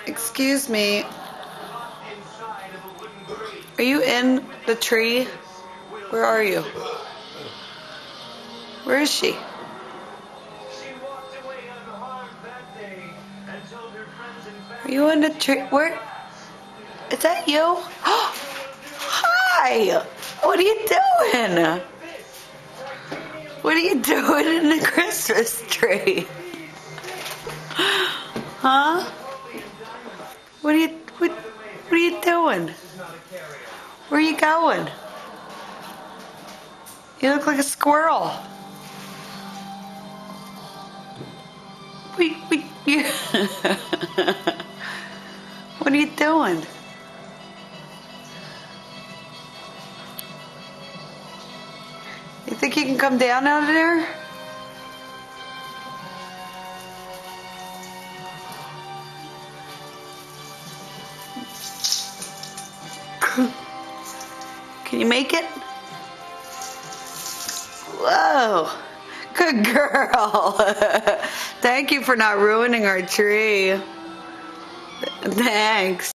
Excuse me. Are you in the tree? Where are you? Where is she? Are you in the tree? Where? Is that you? Hi! What are you doing? What are you doing in the Christmas tree? Huh? What are you doing? Where are you going? You look like a squirrel. What are you doing? You think you can come down out of there? Can you make it? Whoa. Good girl. Thank you for not ruining our tree. Thanks.